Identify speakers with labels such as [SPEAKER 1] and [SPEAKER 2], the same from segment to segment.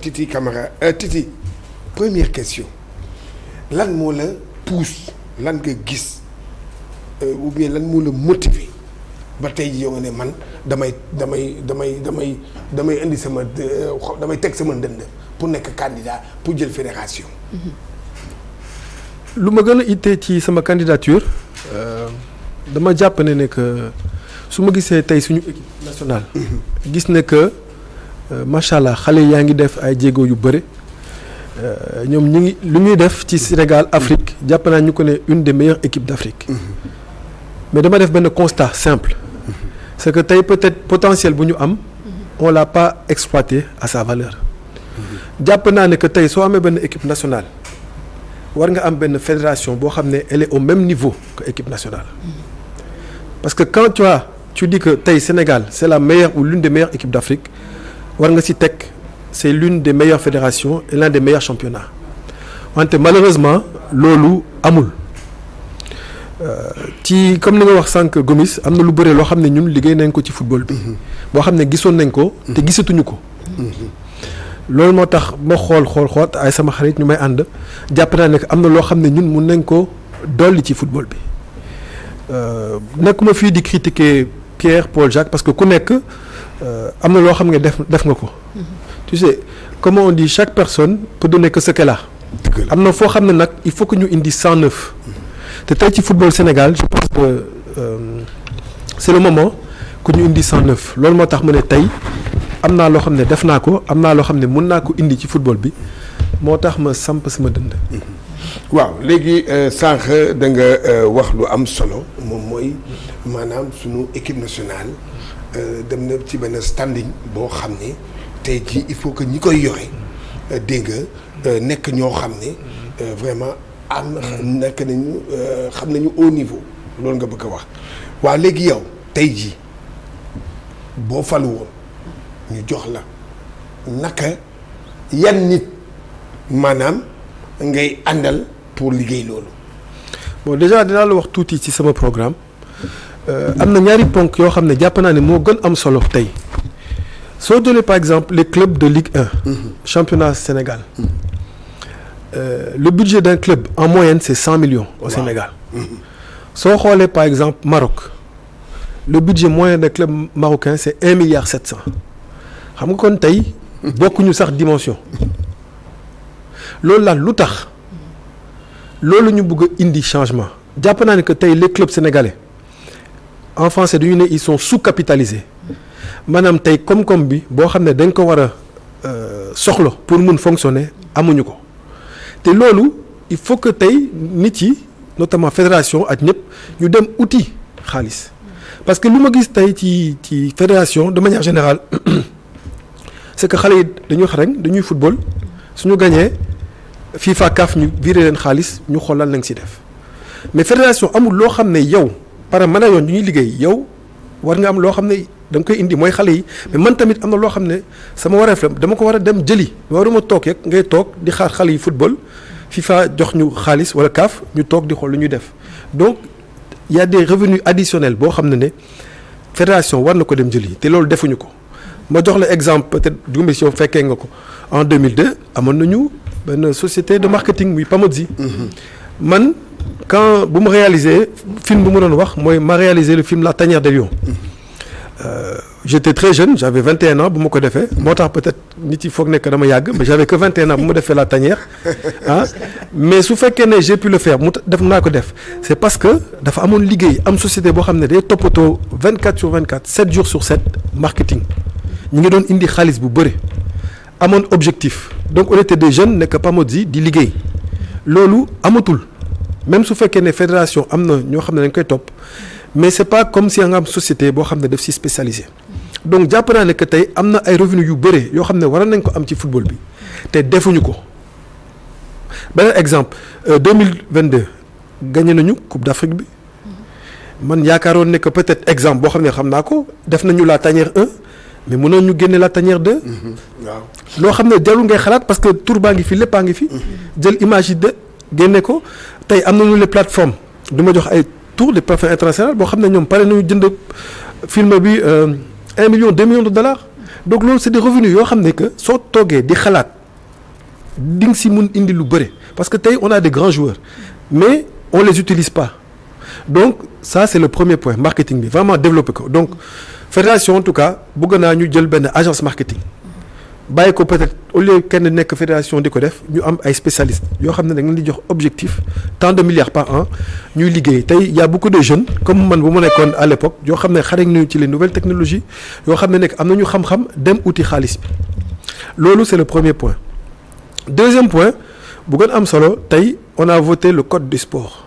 [SPEAKER 1] Titi Camara Titi première question lan moo la pousse lan nga gis ou bien lan moo la motiver ba tey yow nga ne man damay indi sama damay teg sama ndënd pour nekk candidat pour jël fédération.
[SPEAKER 2] lu ma gën a ittee ci sama candidature dama jàpp ne que su ma gisee tey suñu équipe nationale. gis ne que macha allah xale yaa ngi def ay jéego yu bëri ñoom ñu ngi lu ñuy def ci Sénégal Afrique jàpp naa ñu ko ne une des meilleures équipes d'Afrique. mais dama def benn constat simple. c'est que tey peut-être potentiel bu ñu am. on l'a pas exploité à sa valeur. jàpp naa ne que tey soo amee benn équipe nationale war nga am benn fédération boo xam ne elle est au même niveau que équipe nationale. parce que quand tu dis que tey Sénégal c'est la meilleure ou l'une des meilleures équipes d'Afrique war nga ci teg c'est l'une des meilleures fédérations et l'un des meilleurs championnats wante malheureusement loolu amul. ci comme ni nga wax sànq Gomis am na lu bëre loo xam ne ñun liggéey nañ ko ci football bi. boo xam ne gisoon nañ ko. te gisatuñu ko. loolu moo tax ma xool ay sama xarit ñu may ànd jàpp naa ne am na loo xam ne ñun mun nañ ko dolli ci football bi. nekkuma fii di critiquer Pierre Paul Jacques parce que ku nekk am na loo xam ne def nga ko. tu sais comment on dit chaque personne peut donner que ce qu'elle a. am na foo xam ne nag il faut que ñu indi 109. te tey ci football Sénégal je pense que c'est le moment que ñu indi 109 loolu moo tax mu ne tey am naa loo xam ne def naa ko am naa loo xam ne mën naa ko indi ci football bi moo tax ma samp sama dënd.
[SPEAKER 1] waaw léegi sànq da nga wax lu am solo moom mooy maanaam sunu équipe nationale dem na ci benn standing boo xam ne tey jii il faut que ñi koy yore dégg nga nekk ñoo xam ne vraiment. nekk nañu xam nañu haut niveau loolu nga bëgg a wax waaw léegi yow tey jii boo falu woon ñu jox la naka yan nit maanaam ngay àndal pour liggéey loolu.
[SPEAKER 2] bon déjà dinaa la wax tuuti ci sama programme am na ñaari ponk yoo xam ne jàpp naa ne moo gën am solo tey soo jëlee par exemple les clubs de Ligue 1. championnat Sénégal. Le budget d'un club en moyenne c'est 100 millions au Sénégal. soo xoolee par exemple Maroc le budget moyen d'un club marocain c'est 1,7 milliard xam nga kon tey bokkuñu sax dimension loolu la lu tax loolu ñu bëgg a indi changement jàpp naa ne que tey les clubs sénégalais en français dañu ne ils sont sous-capitalisés maanaam tey koom-koom bi boo xam ne dañ ko war a soxla pour mun fonctionner amuñu ko. te loolu il faut que tey nit yi notamment fédération ak ñëpp ñu dem uti xaalis parce que lu ma gis tey ci fédération de manière générale c'est que xale yi dañuy xarañ dañuy football suñu gañee FIFA CAF ñu viré leen xaalis ñu xool lan lañ ci def mais fédération amul loo xam ne yow par mën a yoon ñu ñuy liggéey yow war nga am loo xam ne da nga koy indi mooy xale yi mais man tamit am na loo xam ne sama wareef la dama ko war a dem jëli waruma toog rek ngay toog di xaar xale yi football FIFA jox ñu xaalis wala CAF ñu toog di xool lu ñuy def donc il y a des revenus additionnels boo xam ne fédération war na ko dem jëli te loolu defuñu ko ma jox la exemple peut-être Dioumé si yow fekkee nga ko en 2002 amoon nañu benn société de marketing muy Pamodzi. man quand bu ma réalisé film bu ma doon wax mooy ma réalisé le film La Tanière des Lions. J'étais très jeune j'avais 21 ans bu ma ko defee moo tax peut-être nit yi foog nekk dama yàgg mais j'avais que 21 ans bu ma defee La Tanière mais su fekkee ne j'ai pu le faire mu def naa ko def c'est parce que dafa amoon liggéey am société boo xam ne day toppatoo 24/24 7 jours sur 7 marketing ñi ngi doon indi xaalis bu bëri amoon objectif donc on était des jeunes nekk Pamodzi di liggéey loolu amatul même su fekkee ne fédération am na ñoo xam ne dañ koy topp mais c'est pas comme si nga am société boo xam ne daf si spécialisé donc jàpp naa ne que tey am na ay revenus yu bëre yoo xam ne war nañ ko am ci football bi te defuñu ko beneen exemple 2022 gagné nañu Coupe d'Afrique bi man yaakaaroon ne que peut-être exemple boo xam ne xam naa ko def nañu La Tanière 1 mais mënoon ñu génne La Tanière 2. waaw loo xam ne jarul ngay xalaat parce que tour baa ngi fi léppaa ngi fi. jël image yi de génne ko tey am nañu les plateformes du ma jox ay tour des plateformes internationales boo xam ne ñoom pare nañu jënd film bi 1 million 2 millions de dollars donc loolu c'est des revenus yoo xam ne que soo toogee di xalaat di nga si mun indi lu bëri parce que tey on a des grands joueurs mais on les utilise pas donc ça c'est le premier point marketing bi vraiment développer ko donc fédération en tout cas bëgg naa ñu jël benn agence marketing bàyyi ko peut-être au lieu kenn nekk fédération di ko def ñu am ay spécialistes yoo xam ne da ngeen di jox objectif tant de milliards par an ñuy liggéey tey y a beaucoup de jeunes comme man bu ma nekkoon à l'époque yoo xam ne xarañ nañu ci les nouvelles technologies yoo xam ne nekk am nañu xam-xam dem uti xaalis bi loolu c'est le premier point. Deuxième point bu gën am solo tey on a voté le code du sport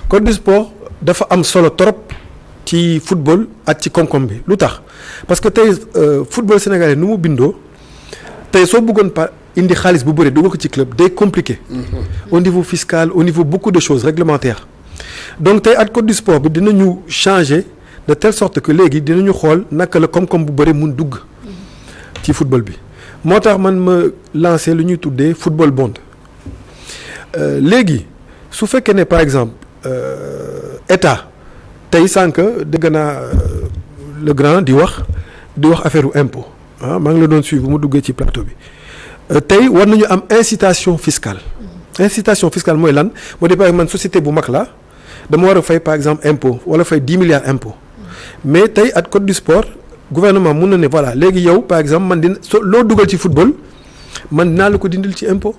[SPEAKER 2] code du sport dafa am solo trop ci football ak ci koom-koom bi lu tax parce que tey football sénégalais nu mu bindoo. tey soo bëggoon pas indi xaalis bu bëri dugal ko ci club day compliqué au niveau fiscal au niveau beaucoup de choses réglementaires donc tey at code du sport bi dinañu changer de telle sorte que léegi dinañu xool naka la koom-koom bu bëri mun dugg ci football bi moo tax man ma lancé lu ñuy tuddee football bond léegi su fekkee ne par exemple état tey sànq dégg naa le grand di wax affaire u impôt maa ngi la doon suivre bu ma duggee ci plateau bi tey war nañu am incitation fiscale mooy lan moo di par exemple man société bu mag la dama war a fay par exemple impôt wala fay 10 milliards impôt mais tey at code du sport gouvernement mun na ne voilà léegi yow par exemple man dina loo dugal ci football man dinaa la ko dindil ci impôt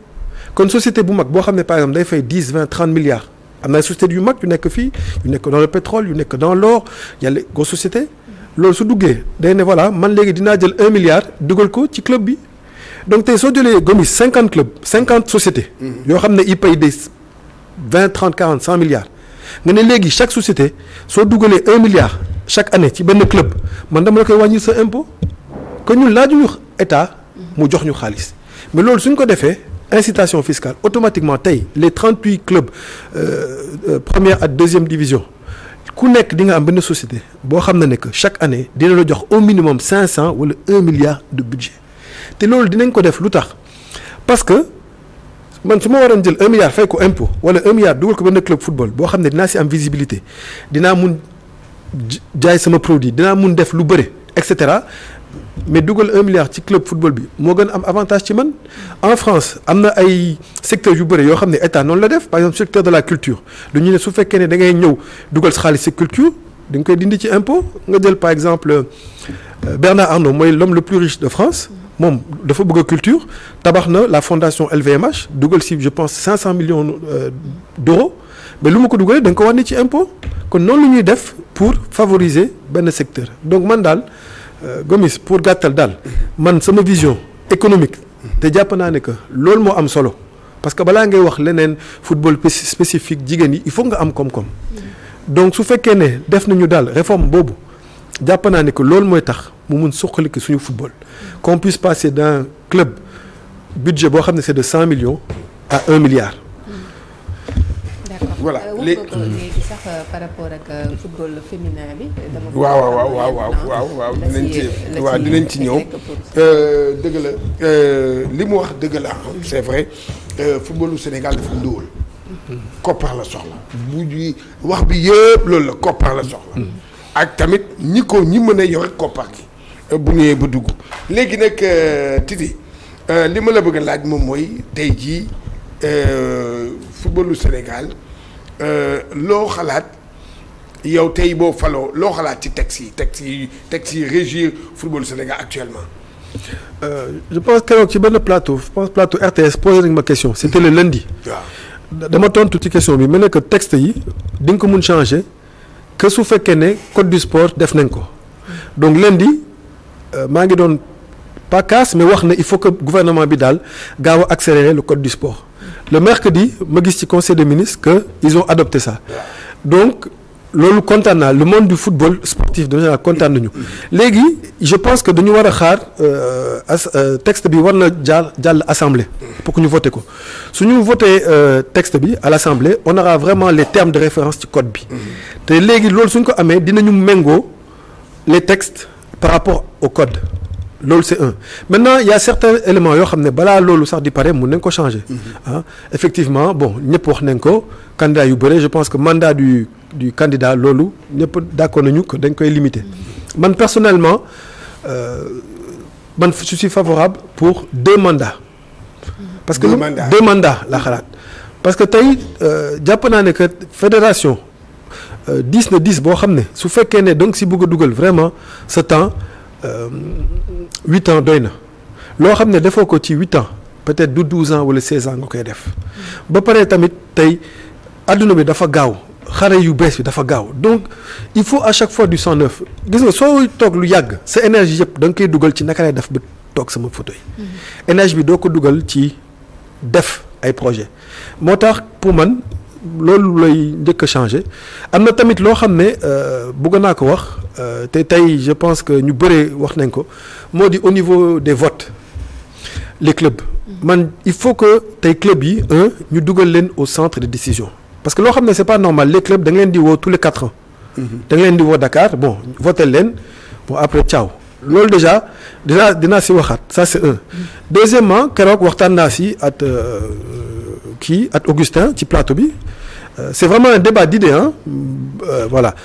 [SPEAKER 2] kon société bu mag boo xam ne par exemple day fay 10 20 30 milliards am na ay sociétés yu mag yu nekk fii yu nekk dans le pétrole yu nekk dans l'or y a les grosses sociétés loolu su duggee day ne voilà man léegi dinaa jël 1 milliard dugal ko ci club bi donc tey soo jëlee Gomis 50 clubs 50 sociétés. yoo xam ne ils payent des 20 30 40 100 milliards. nga ne léegi chaque société soo dugalee 1 milliard chaque année ci benn club man dama la koy wàññi sa impôt que ñun laajuñu état mu jox ñu xaalis mais loolu suñ ko defee incitation fiscale automatiquement tey les 38 clubs première ak deuxième division. ku nekk di nga am benn société boo xam ne que chaque année dina la jox au minimum 500 wala 1 milliard de budget te loolu dinañ ko def lu tax parce que man su ma waroon jël 1 milliard fay ko impôt wala 1 milliard dugal ko benn club football boo xam ne dinaa si am visibilité dinaa mun jaay sama produit dinaa mun def lu bëre et cetera mais dugal 1 milliard ci club football bi moo gën am avantage ci man en France am na ay secteurs yu bëri yoo xam ne état noonu la def par exemple secteur de la culture lu ñu ne su fekkee ne da ngay ñëw dugal sa xaalis ci culture da nga koy dindi ci impôt nga jël par exemple Bernard Arnault mooy l'homme le plus riche de France moom dafa bëgg a culture tabax na la fondation LVMH dugal si je pense 500 millions d'euros mais lu ma ko dugalee da nga ko wàññi ci impôt kon noonu lu ñuy def pour favoriser benn secteur donc man daal Gomis pour gàttal daal man sama vision économique te jàpp naa ne que loolu moo am solo parce que balaa ngay wax leneen football spécifique jigéen yi il faut nga am koom-koom donc su fekkee ne def nañu daal réforme boobu jàpp naa ne que loolu mooy tax mu mun suqaliku suñu football qu'on puisse passer d'un club budget boo xam ne c'est de 100 millions à 1 milliard.
[SPEAKER 1] voilà
[SPEAKER 3] léegi sax par rapport ak football féminin bi.
[SPEAKER 1] waaw dinañ ci ñëw dëgg la li mu wax dëgg la c'est vrai footballu Sénégal dafa ndóol. koppar la soxla. bu wax bi yëpp loolu la koppar la soxla. ak tamit ñi mën a yore koppar gi bu ñëwee ba dugg léegi nag Titi li ma la bëgg a laaj moom mooy tey jii footballu Sénégal. loo xalaat yow tey boo faloo loo xalaat ci texte yi régir football Sénégal actuellement.
[SPEAKER 2] je pense keroog ci benn plateau RTS posé nañ ma question c'était le lundi. waaw dama tontu ci question bi ma ne que texte yi di nga ko mun changer que su fekkee ne code du sport def nañ ko donc lundi maa ngi doon pas casse mais wax na il faut que gouvernement bi daal gaaw a accélérer le code du sport. Le mercredi ma gis ci conseil des ministres que ils ont adopté ça donc loolu kontaan naa le monde du football sportif de général kontaan nañu léegi je pense que dañu war a xaar texte bi war na jàll assemblée pour que ñu voter ko su ñu voter texte bi à l'assemblée on aura vraiment les termes de référence ci code bi te léegi loolu suñ ko amee dinañu méngoo les textes par rapport au code loolu c'est un maintenant il y a certains éléments yoo xam ne balaa loolu sax di pare mun nañ ko changer effectivement bon ñëpp wax nañ ko candidat yu bëre je pense que mandat du candidat loolu ñëpp d'accord nañu que dañ koy limiter man personnellement man je suis favorable pour 2 mandats parce que
[SPEAKER 1] deux
[SPEAKER 2] mandats la xalaat parce que tey jàpp naa ne que fédération 10 na 10 boo xam ne su fekkee ne donc si bëgg a dugal vraiment ce temps 8 ans doy na loo xam ne defoo ko ci 8 ans peut-être du 12 ans wala 16 ans nga koy def ba pare tamit tey adduna bi dafa gaaw xare yu bees bi dafa gaaw donc il faut à chaque fois du sang neuf gis nga soo toog lu yàgg sa énergie yëpp da nga koy dugal ci naka lay def ba toog sama fauteuil énergie bi doo ko dugal ci def ay projet moo tax pour man loolu lay njëkk a changé am na tamit loo xam ne bëgg naa ko wax te tey je pense que ñu bëree wax nañ ko moo di au niveau des votes les clubs man il faut que tey clubs yi ñu dugal leen au centre de décision parce que loo xam ne c'est pas normal les clubs da nga leen di woo tous les 4 ans da nga leen di woo Dakar bon voté leen bon après ciao loolu déjà dinaa si waxaat ça c'est un deuxièmement keroog waxtaan naa si at Augustin ci plateau bi c'est vraiment un débat d'idées voilà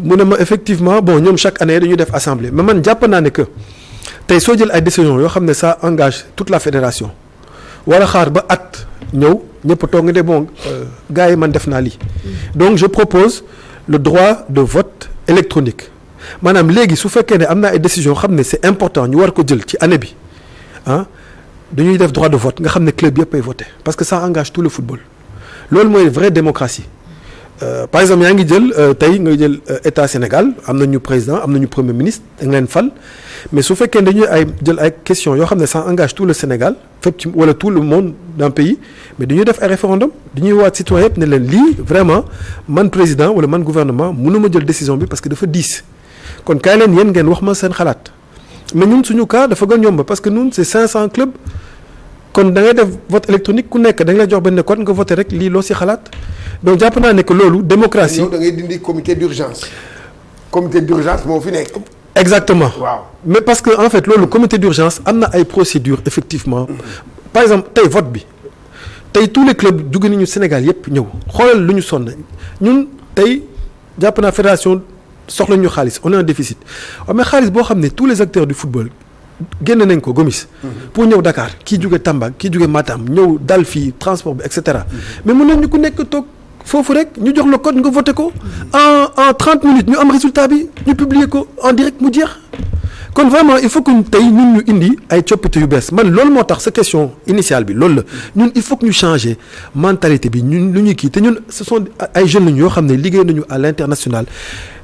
[SPEAKER 2] mu ne ma effectivement bon ñoom chaque année dañuy def assemblée mais man jàpp naa ne que tey soo jël ay décisions yoo xam ne ça engage toute la fédération war a xaar ba at ñëw ñëpp toog nga de bon gars yi man def naa lii donc je propose le droit de vote électronique maanaam léegi su fekkee ne am na ay décisions xam ne c'est important ñu war ko jël ci année bi dañuy def droit de vote nga xam ne club yëpp ay voter parce que ça engage tout le football loolu mooy vraie démocratie par exemple yaa ngi jël tey nga jël état Sénégal am nañu président am nañu premier ministre da nga leen fal mais su fekkee dañuy jël ay questions yoo xam ne ça engage tout le Sénégal fépp ci wala tout le monde d'un pays mais dañuy def ay référendum dañuy waat citoyen yëpp ne leen lii vraiment man président wala man gouvernement mënuma jël décision bi parce que dafa diis kon kaay leen yéen ngeen wax ma seen xalaat mais ñun suñu cas dafa gën yomb parce que ñun c'est 500 clubs kon da ngay def vote électronique ku nekk da nga lay jox benn code nga voté rek lii loo si xalaat donc jàpp naa ne que loolu démocratie.
[SPEAKER 1] da ngay dindi comité d'urgence moo fi nekk.
[SPEAKER 2] exactement
[SPEAKER 1] waaw
[SPEAKER 2] mais parce que en fait loolu comité d'urgence am na ay procédures effectivement par exemple tey vote bi tey tous les clubs jóge nañu Sénégal yépp ñëw xoolal lu ñu sonn ñun tey jàpp naa fédération soxla ñu xaalis on a un déficit waaw mais xaalis boo xam ne tous les acteurs du football génn nañ ko Gomis pour ñëw Dakar kii jóge Tamba kii jóge Matam ñëw dal fii transport bi et cetera mais mën nañu ku nekk toog foofu rek ñu jox la code nga voté ko en 30 minutes ñu am résultat bi ñu publier ko en direct mu jeex kon vraiment il faut que tey ñun ñu indi ay coppite yu bees man loolu moo tax sa question initiale bi loolu la ñun il faut que ñu changer mentalité bi ñun lu ñuy kii te ñun ce sont ay jeunes lañu yoo xam ne liggéey nañu à l'international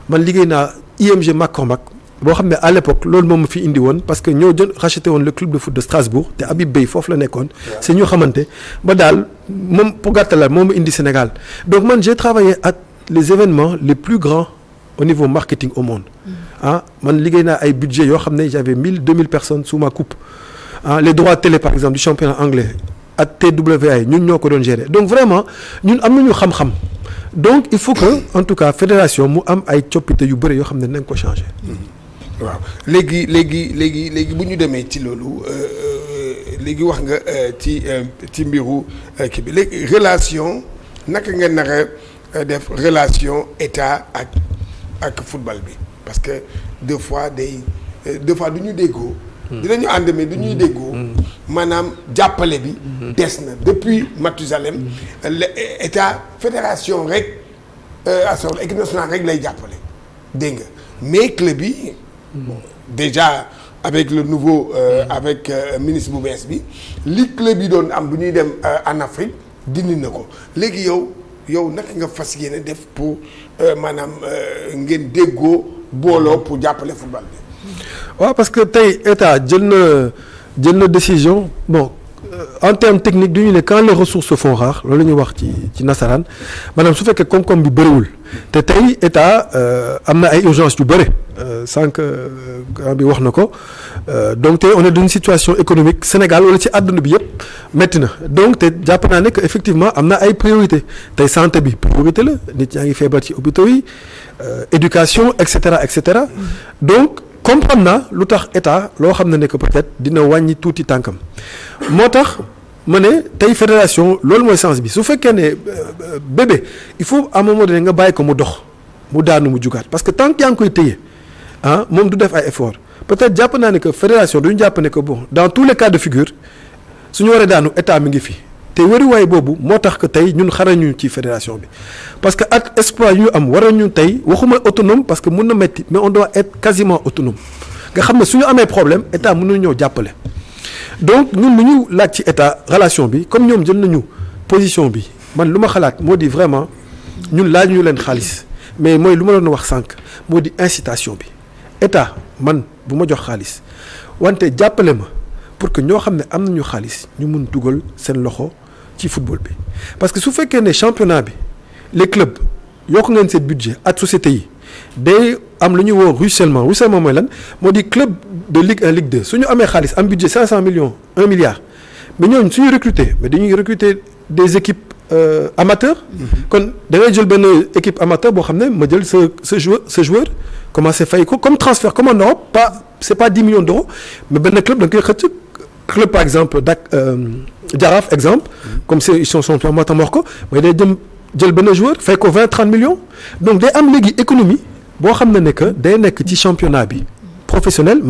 [SPEAKER 2] man liggéey naa IMG McCormack boo xam ne à l'époque loolu moom ma fi indi woon parce que ñoo racheté woon le club de foot de Strasbourg te Habib Beye foofu la nekkoon c'est ñu xamante ba daal moom pour gàttal moom ma indi Sénégal donc man j'ai travaillé ak les événements les plus grands au niveau marketing au monde man liggéey naa ay budget yoo xam ne j'avais 2000 personnes sous ma coupe les droits télé par exemple du championnat anglais ak TWA ñun ñoo ko doon gérer donc vraiment ñun am nañu xam-xam donc il faut que en tout cas fédération mu am ay coppite yu bëri yoo xam ne nañ ko changer.
[SPEAKER 1] waaw léegi bu ñu demee ci loolu léegi wax nga ci mbiru kii bi léegi relation naka nga nar a def relation état ak football bi parce que deux fois du ñu déggoo. dinañu ànd mais du ñuy déggoo. maanaam jàppale bi. des na depuis Mathusalem état fédération rek équipe nationale rek lay jàppale dégg nga mais club yi. Bon, déjà avec le nouveau avec ministre bu bees bi li club yi doon am bu ñuy dem en Afrique dindi na ko léegi yow naka nga fas yéene def pour maanaam ngeen déggoo booloo pour jàppale football bi.
[SPEAKER 2] waaw parce que tey état jël na décision bon en termes techniques du ñu ne quand les ressources se font rares loolu la ñuy wax ci nasaraan maanaam su fekkee koom-koom bi bëriwul te tey état am na ay urgences yu bëri sànq bi wax na ko donc tey on est dans une situation économique Sénégal wala ci àdduna bi yëpp métti na donc te jàpp naa ne que effectivement am na ay priorités tey santé bi priorité la nit ñaa ngi feebar ci hôpitaux yi éducation et cetera donc comprendre naa lu tax état loo xam ne que peut-être dina wàññi tuuti tànkam moo tax ma ne tey fédération loolu mooy sens bi su fekkee ne bébé il faut à un moment donné nga bàyyi ko mu dox mu daanu mu jugaat parce que tant que yaa ngi koy téye moom du def ay effort peut-être jàpp naa ne que fédération duñu jàpp ne que bon dans tous les cas de figure suñu waree daanu état mi ngi fi te wëriwaay boobu moo tax que tey ñun xarañu ci fédération bi parce que ak exploit yu ñu am war ñu tey waxuma autonome parce que mun na metti mais on doit être quasiment autonome nga xam ne suñu amee problème état mënu ñëw jàppale donc ñun lu ñu laaj ci état relation bi comme ñoom jël nañu position bi man lu ma xalaat moo di vraiment ñun laaj ñu leen xaalis mais mooy lu ma doon wax sànq moo di incitation bi état man bu ma jox xaalis wante jàppale ma pour que ñoo xam ne am nañu xaalis ñu mun dugal seen loxo ci football bi parce que su fekkee ne championnat bi les clubs yokk ngeen seen budget ak sociétés yi day am lu ñuy woo ruissellement mooy lan moo di club de Ligue 1 Ligue 2 su ñu amee xaalis am budget 500 millions 1 milliard mais ñooñu suñu recruter mais dañuy recruter des équipes amateurs. kon da ngay jël benn équipe amateur boo xam ne ma jël ce joueur commencé fay ko comme transfert comme en Europe c'est pas 10 millions d'euros mais benn club da nga koy xëcc club par exemple Jaraaf exemple comme c'est ils sont Matam wax ko mais day jël benn joueur fay ko 20-30 millions donc day am léegi économie boo xam ne que day nekk ci championnat bi professionnel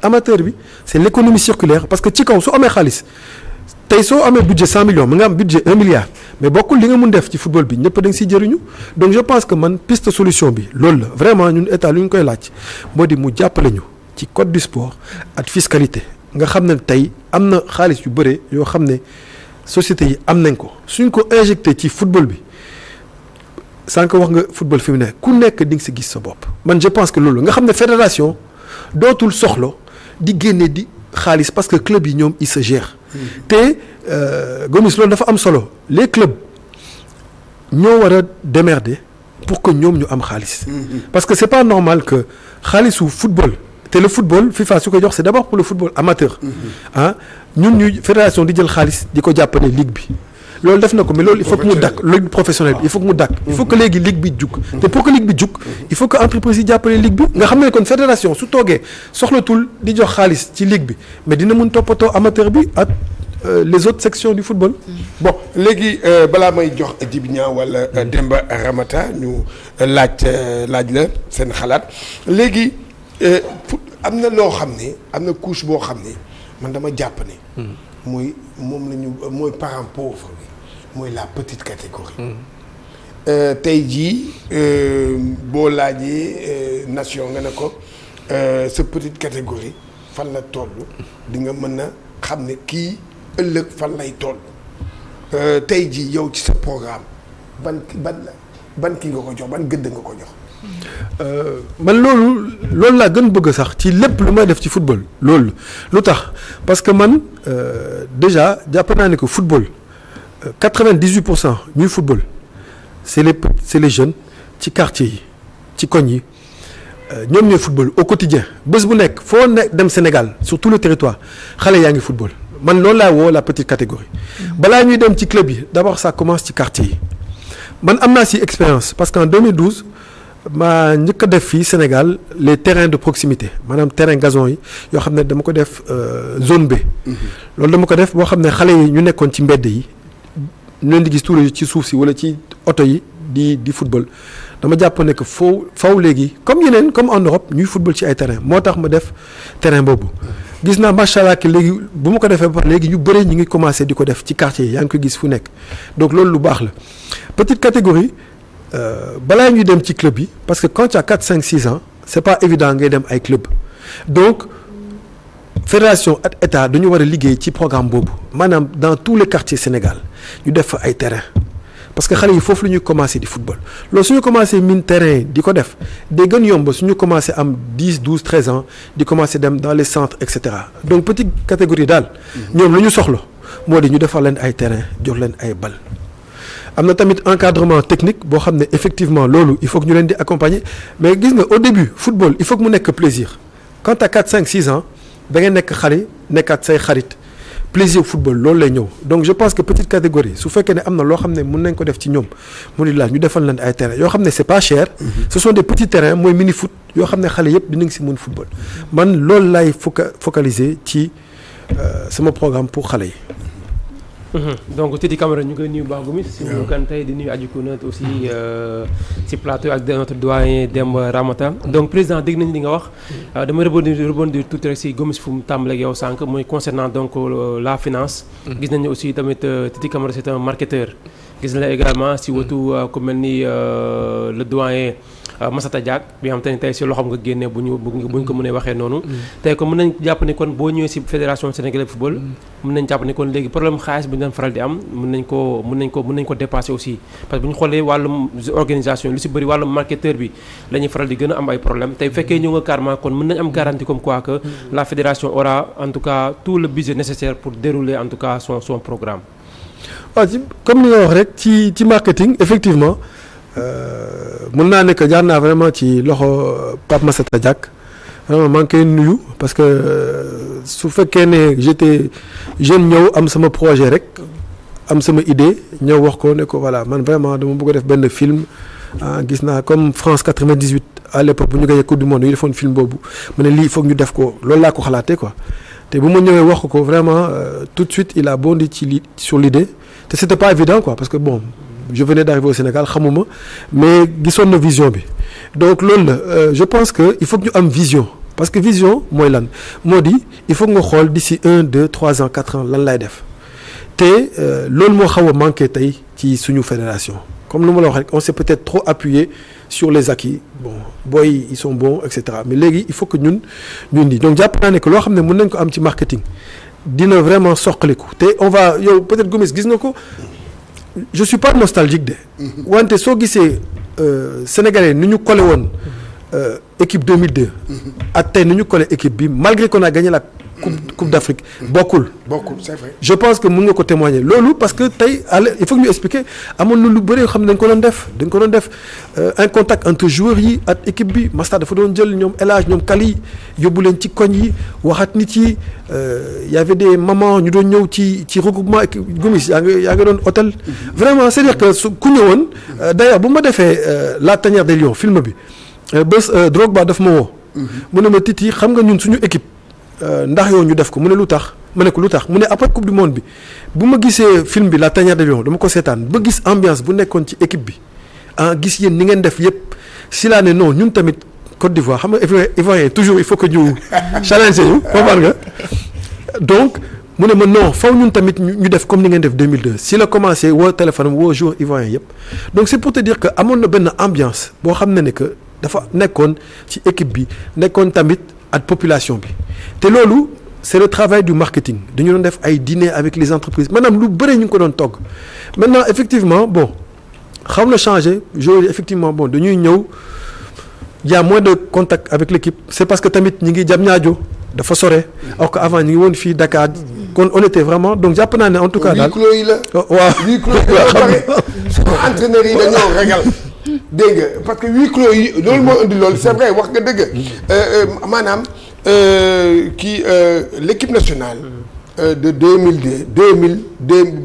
[SPEAKER 2] amateur bi c'est l'économie circulaire parce que ci kaw soo amee xaalis tey soo amee budget 100 millions mu nga am budget 1 milliard mais bokkul li nga mun def ci football bi ñëpp da nga siy jëriñu donc je pense que man piste solution bi loolu la vraiment ñun état lu ñu koy laaj moo di mu jàppale ñu ci code du sport ak fiscalité nga xam ne tey am na xaalis yu bëre yoo xam ne sociétés yi am nañ ko suñ ko injecté ci football bi sànq wax nga football féminin ku nekk di nga si gis sa bopp man je pense que loolu nga xam ne fédération dootul soxla di génne di xaalis parce que club yi ñoom ils se gèrent te Gomis loolu dafa am solo les clubs ñoo war a démerder pour que ñoom ñu am xaalis parce que c'est pas normal que xaalisu football te le football FIFA su ko jox c'est d'abord pour le football amateur ñun ñuy fédération di jël xaalis di ko jàppale ligue bi loolu def na ko mais loolu il faut que mu dakk ligue professionnelle bi il faut que mu dakk il faut que léegi ligue bi jug te pour que ligue bi jug il faut que entreprise yi jàppale ligue bi nga xam ne kon fédération su toogee soxlatul di jox xaalis ci ligue bi mais dina mun toppatoo amateur bi ak les autres sections du football.
[SPEAKER 1] bon léegi balaa may jox Djiby Niang wala Demba Ramata ñu laaj la seen xalaat léegi am na loo xam ne am na couche boo xam ne man dama jàpp ne. mooy moom la ñu mooy parent pauvre bi mooy la petite catégorie. tey jii boo laajee nation nga ne ko sa petite catégorie fan la toll di nga mën a xam ne kii ëllëg fan lay toll tey jii yow ci sa programme ban kii nga ko jox ban gëdd nga ko jox.
[SPEAKER 2] man loolu laa gën bëgg sax ci lépp lu may def ci football loolu lu tax parce que man déjà jàpp naa ne que football 98% ñuy football c'est les jeunes ci quartier yi ci koñ yi ñoom ñooy football au quotidien bés bu nekk foo dem Sénégal sur tout le territoire xale yaa ngi football man loolu laa woo la petite catégorie balaa ñuy dem ci club yi d'abord ça commence ci quartier yi man am naa si expérience parce qu'en 2012 maa njëkk a def fii Sénégal les terrains de proximité maanaam terrain gazon yi yoo xam ne dama ko def zone B. loolu dama ko def boo xam ne xale yi ñu nekkoon ci mbedd yi ñu leen di gis tout ci suuf si wala ci oto yi di football dama jàpp ne que faw léegi comme yeneen comme en Europe ñuy football ci ay terrain moo tax ma def terrain boobu. gis naa macha allah que léegi bu ma ko defee ba pare léegi ñu bëri ñu ngi commencé di ko def ci quartier yi yaa ngi koy gis fu nekk donc loolu lu baax la petite catégorie. balaa ñuy dem ci club yi parce que quand tu as 4 5 6 ans c'est pas évident ngay dem ay club donc fédération ak état dañu war a liggéey ci programme boobu maanaam dans tous les quartiers Sénégal ñu def fa ay terrain parce que xale yi foofu la ñuy commencer di football loolu suñu commencer mine terrain di ko def day gën yomb suñu commencer am 10 12 13 ans di commencer dem dans les centres et cetera donc petite catégorie daal ñoom lu ñu soxla moo di ñu defal leen ay terrain jox leen ay bal am na tamit encadrement technique boo xam ne effectivement loolu il faut que ñu leen di accompagner mais gis nga au début football il faut que mu nekk plaisir quand tu as 4 5 6 ans da ngay nekk xale nekkaat say xarit plaisir football loolu lay ñëw donc je pense que petite catégorie su fekkee ne am na loo xam ne mën nañ ko def ci ñoom mu di laal ñu defal leen ay terrain yoo xam ne c'est pas cher ce sont des petits terrains mooy mini foot yoo xam ne xale yëpp dinañ si mën football man loolu laay focaliser ci sama programme pour xale yi.
[SPEAKER 4] donc Titi Camara ñu koy nuyu baax Gomis si ñu kan tey di nuyu Adji Kounat aussi si plateau ak notre doyen Demba Ramata donc président dégg nañu li nga wax dama rebondir tuuti rek si Gomis fu mu tàmbaleeg yow sànq mooy concernant donc la finance gis nañu aussi tamit Titi Camara c'est un marketeur gis na également si wetu ku mel ni le doyen Massata Diack bi nga xam te ne tey si loxoom nga génne bu ñu ko mënee waxee noonu tey ko mën nañ jàpp ne kon boo ñëwee si fédération sénégalaise de football mën nañ jàpp ne kon léegi problème xaalis bu ñu doon faral di am mën nañ ko dépasser aussi parce que bu ñu xoolee wàllum organisation lu si bëri wàllum marketeur bi la ñuy faral di gën a am ay problème tey bu fekkee ñëw nga carrément kon mën nañ am garantie comme quoi que la fédération aura en tout cas tout le budget nécessaire pour dérouler en tout cas son programme.
[SPEAKER 2] waaw comme ni nga wax rek ci marketing effectivement mën naa ne que jaar naa vraiment ci loxo Pape Massata Diack vraiment maa ngi koy nuyu parce que su fekkee ne j'étais jeune ñëw am sama projet rek am sama idée ñëw wax ko ne ko voilà man vraiment dama bëgg a def benn film gis naa comme France 98 à l'époque bu ñu gagné coupe du monde yu defoon film boobu ma ne lii foog ñu def ko loolu laa ko xalaatee quoi te bu ma ñëwee wax ko vraiment tout de suite il a bondi sur l'idée te c'était pas évident quoi parce que bon je venais d'arriver au Sénégal xamuma mais gisoon na vision bi donc loolu la je pense que il faut que ñu am vision parce que vision mooy lan moo di il faut que nga xool d'ici 1 2 3 ans 4 ans lan lay def te loolu moo xaw a manqué tey ci suñu fédération comme lu ma la wax rek on s'est peut-être trop appuyé sur les acquis bon boy ils sont bons et cetera mais léegi il faut que ñun di donc jàpp naa ne que loo xam ne mën nañ ko am ci marketing dina vraiment soqaliku te on va yow peut-être Gomis gis nga ko je suis pas nostalgique de wante soo gisee sénégalais ni ñu collé woon équipe 2002 ak tey ni ñu collé équipe bi malgré qu'on a gagné la coupe d'Afrique bokkul
[SPEAKER 1] c'est vrai.
[SPEAKER 2] je pense que mën nga ko témoigner loolu parce que tey il faut que ñu expliquer amoon na lu bëri yoo xam ne dañ ko doon def un contact entre joueurs yi ak équipe bi Masta dafa doon jël ñoom El Hadj ñoom Kali yóbbu leen ci koñ yi waxat nit yi y avait des mamans ñu doon ñëw ci regroupement Gomis yaa nga doon hôtel vraiment c'est-à-dire que su ku ñëwoon d'ailleurs bu ma defee La Tanière des Lions film bi bés Drogba daf ma woo mu ne ma Titi xam nga ñun suñu équipe ndax yow ñu def ko mu ne lu tax ma ne ko lu tax mu ne après coupe du monde bi bu ma gisee film bi La Tanière des Lions dama ko seetaan ba gis ambiance bu nekkoon ci équipe bi gis yéen ni ngeen def yëpp si laa ne non ñun tamit Côte d'Ivoire xam nga Ivoirien toujours il faut que ñu challenge ñu comprendre nga donc mu ne ma non faw ñun tamit ñu def comme ni ngeen def 2002 si la commencé woo téléphone woo joueur ivoirien yëpp donc c'est pour te dire que amoon na benn ambiance boo xam ne que dafa nekkoon ci équipe bi nekkoon tamit ak population bi te loolu c'est le travail du marketing dañu doon def ay dîner avec les entreprises maanaam lu bëre ñu ngi ko doon togg maintenant effectivement bon xaw na changé joueurs effectivement bon dañuy ñëw y a moins de contact avec l'équipe c'est parce que tamit ñi ngi Diamniadio dafa sore alors que avant ñi ngi woon fii Dakar kon on était vraiment donc jàpp naa ne en tout cas daal
[SPEAKER 1] huis clos yi la
[SPEAKER 2] waaw
[SPEAKER 1] huis clos yi la entraîneurs yi dañoo ragal dégg nga parce que huis clos yi loolu moo indi loolu c'est vrai wax nga dëgg maanaam l'équipe nationale de 2002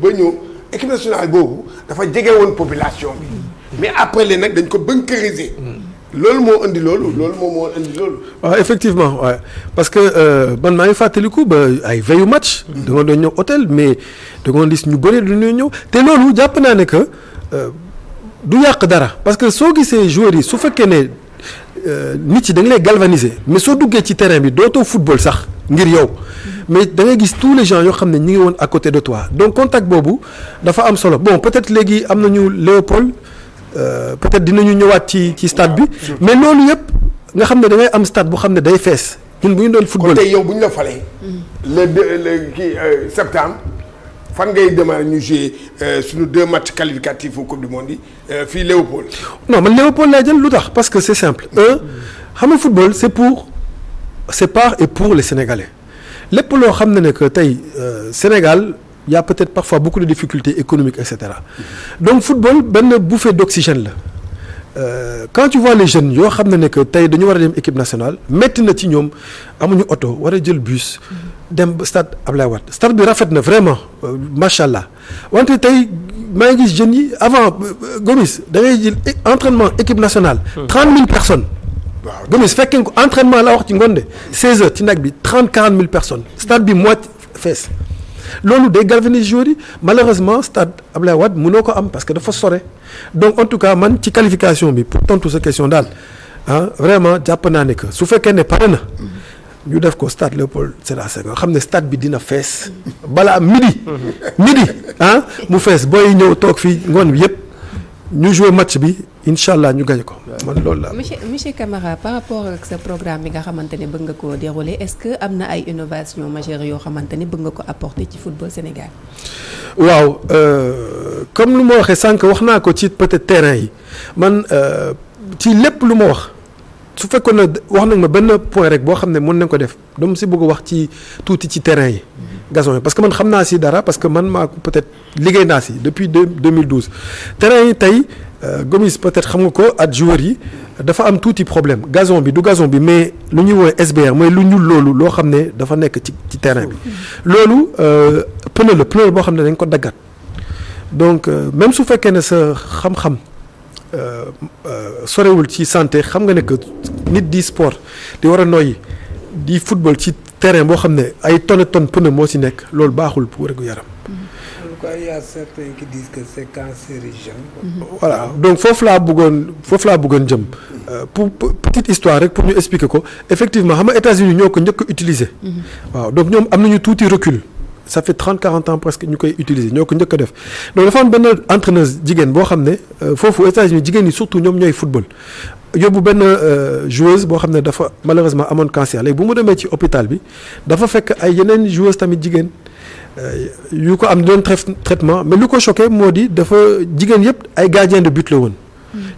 [SPEAKER 1] ba ñëw équipe nationale boobu dafa jege woon population bi mais après léegi nag dañ ko bunkériser loolu moo indi loolu moo indi loolu.
[SPEAKER 2] waaw effectivement waaw parce que man maa ngi fàttaliku ba ay veillu match. da nga doon ñëw hôtel mais da nga gis ñu bëri du ñu ñëw te loolu jàpp naa ne que du yàq dara parce que soo gisee joueurs yi su fekkee ne nit yi da nga lay galvaniser mais soo duggee ci terrain bi dootoo football sax ngir yow mais da ngay gis tous les gens yoo xam ne ñi ngi woon à côté de toi donc contact boobu dafa am solo bon peut-être léegi am nañu Léopold. peut-être dinañu ñëwaat ci stade bi mais loolu yëpp nga xam ne da ngay am stade bu xam ne day fees ñun bu ñu doon football.
[SPEAKER 1] kon tey yow bu ñu la falee. le septembre fan ngay demee ñu jouer suñu 2 matchs qualificatifs au coupe du monde yi fii Léopold.
[SPEAKER 2] non man Léopold laa jël lu tax parce que c'est simple xam nga football c'est par et pour les Sénégalais lépp loo xam ne que tey Sénégal. Il y a peut-être parfois beaucoup de difficultés économiques, etc. Donc, football, benn bouffée d'oxygène là. Quand tu vois les jeunes, yoo xam ne que tey dañu war a dem équipe nationale métti na ci ñoom amuñu oto war a jël bus dem stade Ablaye Wade stade bi rafet na vraiment macha allah wante tey maa ngi gis jeunes yi avant Gomis da ngay jël entraînement équipe nationale. 30 000 personnes. waaw Gomis fekkee ko entraînement la wax ci ngonde 16 heures ci nag bi 30-40 000 personnes stade bi moitié fees. loolu day galvaniser joueurs yi malheureusement stade Abdoulaye Wade mënoo ko am parce que dafa sore donc en tout cas man ci qualification bi pour tontu sa question daal vraiment jàpp naa ne que su fekkee ne pare na ñu def ko stade Léopold Sédar Senghor xam ne stade bi dina fees balaa midi mu fees booy ñëw toog fii ngoon bi yëpp ñu jouer match bi incha allah ñu gañe ko man loolu la.
[SPEAKER 3] monsieur Camara par rapport ak sa programme bi nga xamante ne bëgg nga koo dérouler est-ce que am na ay innovation majeure yoo xamante ne bëgg nga ko apporter ci football Sénégal.
[SPEAKER 2] waaw comme lu ma waxee sànq wax naa ko ci peut-être terrain yi man ci lépp lu ma wax su fekkoon ne wax nañ ma benn point rek boo xam ne mën nañ ko def dama si bëgg a wax ci tuuti ci terrain yi. gazon yi parce que man xam naa si dara parce que man maa peut-être liggéey naa si depuis 2012 terrain yi tey Gomis peut-être xam nga ko ak joueurs yi dafa am tuuti problème gazon bi du gazon bi mais lu ñuy woowee SBR mooy lu ñuul loolu loo xam ne dafa nekk ci terrain bi loolu pneu boo xam ne dañ ko daggat donc même su fekkee ne sa xam-xam sorewul ci santé xam nga ne que nit di sport di war a noyyi di football ci terrain boo xam ne ay tonnes pneu moo ci nekk loolu baaxul pour wérgu yaram.
[SPEAKER 5] En tout cas, il y a certains qui disent que c'est cancérigène.
[SPEAKER 2] Voilà donc foofu laa bëggoon jëm pour petite histoire rek pour ñu expliquer ko effectivement xam nga États-Unis ñoo ko njëkk a utiliser. waaw donc ñoom am nañu tuuti recul. ça fait 30-40 ans presque ñu koy utiliser ñoo ko njëkk a def donc dafa am benn entraîneuse jigéen boo xam ne foofu États-Unis jigéen ñi surtout ñoom ñooy football. yóbbu benn joueuse boo xam ne dafa malheureusement amoon cancer léegi bu mu demee ci hôpital bi dafa fekk ay yeneen joueuse tamit jigéen yu ko am doon traitement mais lu ko choqué moo di dafa jigéen yëpp ay gardien de but la woon.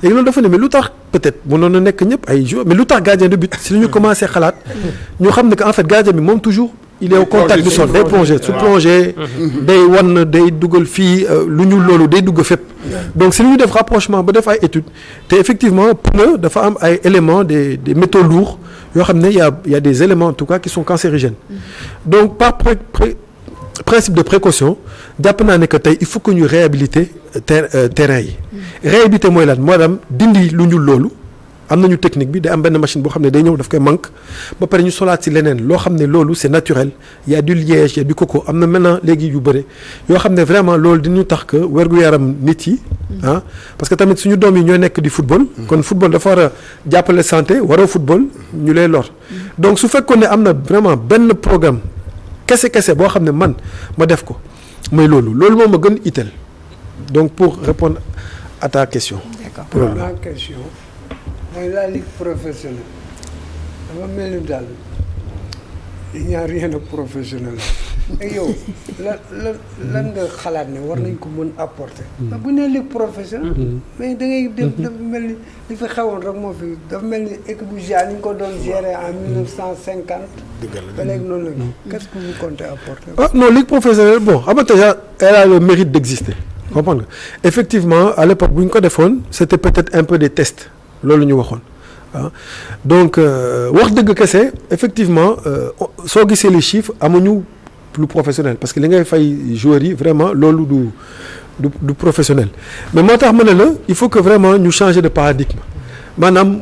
[SPEAKER 2] léegi loolu dafa ne mais lu tax peut-être mënoon na nekk ñëpp ay joueurs mais lu tax gardien de but si lu ñu commencé xalaat ñu xam ne que en fait gardien bi moom toujours il est au contact du sol day plongé su plongé day wan day dugal fii lu ñu loolu day dugg fépp donc si lu ñu def rapprochement ba def ay études te effectivement pneu dafa am ay éléments des métaux lourds yoo xam ne y a des éléments en tout cas qui sont cancérigènes donc par principe de précaution jàpp naa ne que tey il faut que ñu réhabiliter terrain yi réhabiliter mooy lan maanaam dindi lu ñu loolu am nañu technique bi day am benn machine boo xam ne day ñëw daf koy manque ba pare ñu solaat si leneen loo xam ne loolu c'est naturel y a du liège y a du coco am na maintenant léegi yu bëre yoo xam ne vraiment loolu dañu tax que wergu-yaram nit yi parce que tamit suñu doom yi ñooy nekk di football kon football dafa war a jàppale santé waroo football ñu lay lor donc su fekkoon ne am na vraiment benn programme kese boo xam ne man ma def ko mooy loolu moom ma gën itteel donc pour répondre à ta question.
[SPEAKER 3] D'accord.
[SPEAKER 5] Ma question mooy la ligue professionnelle dafa mel ni daal il n'y a rien de professionnel et yow lan nga xalaat ne war nañ ko mën apporter. bu nee ligue professionnelle. mais da ngay def dafa mel ni li fi xewoon rek moo fi dafa mel ni équipe bu GIA ni ñu ko doon gérer en 1950. ba léegi noonu la qu'est-ce que vous comptez apporter.
[SPEAKER 2] Non ligue professionnelle bon xam nga déjà elle a le mérite d'exister. comprendre nga effectivement à l'époque bu ñu ko defoon c'était peut-être un peu des tests loolu ñu waxoon donc wax dëgg kese effectivement soo gisee les chiffres amuñu plus professionnel parce que li ngay fay joueurs yi vraiment loolu du professionnel mais moo tax ma ne la il faut que vraiment ñu changer de paradigme maanaam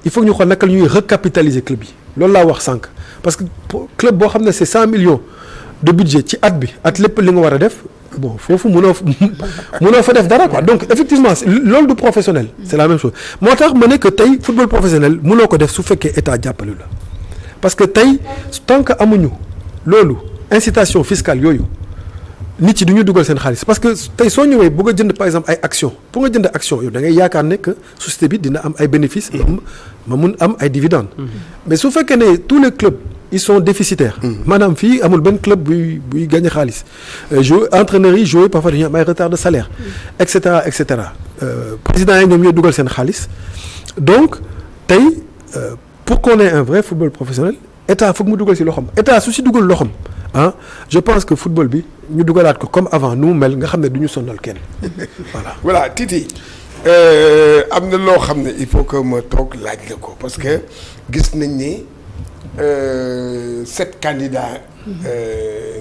[SPEAKER 2] il faut que ñu xool naka la ñuy recapitaliser club yi loolu laa wax sànq parce que club boo xam ne c'est 100 millions de budget ci at bi at lépp li nga war a def bon foofu mënoo fa def dara quoi donc effectivement loolu du professionnel c'est la même chose moo tax ma ne que tey football professionnel mënoo ko def su fekkee état jàppale la parce que tey tant que amuñu loolu incitation fiscale yooyu nit yi du ñu dugal seen xaalis parce que tey soo ñëwee bëgg a jënd par exemple ay actions pour nga jënd action yow da ngay yaakaar ne que société bi dina am ay bénéfices ma mun am ay dividendes mais su fekkee ne tous les clubs ils sont déficitaires maanaam fii amul benn club buy gagner xaalis entraîneurs yi joué parfois dañuy am ay retard de salaire et cetera présidents yi ñoom ñooy dugal seen xaalis donc tey pour qu'on ait un vrai football professionnel état foog mu dugal ci loxoom état su ci dugal loxoom je pense que football bi ñu dugalaat ko comme avant nu mu mel nga xam ne du ñu sonal kenn
[SPEAKER 1] voilà Titi am na loo xam ne il faut que ma toog laaj la ko parce que gis nañ ni 7 candidats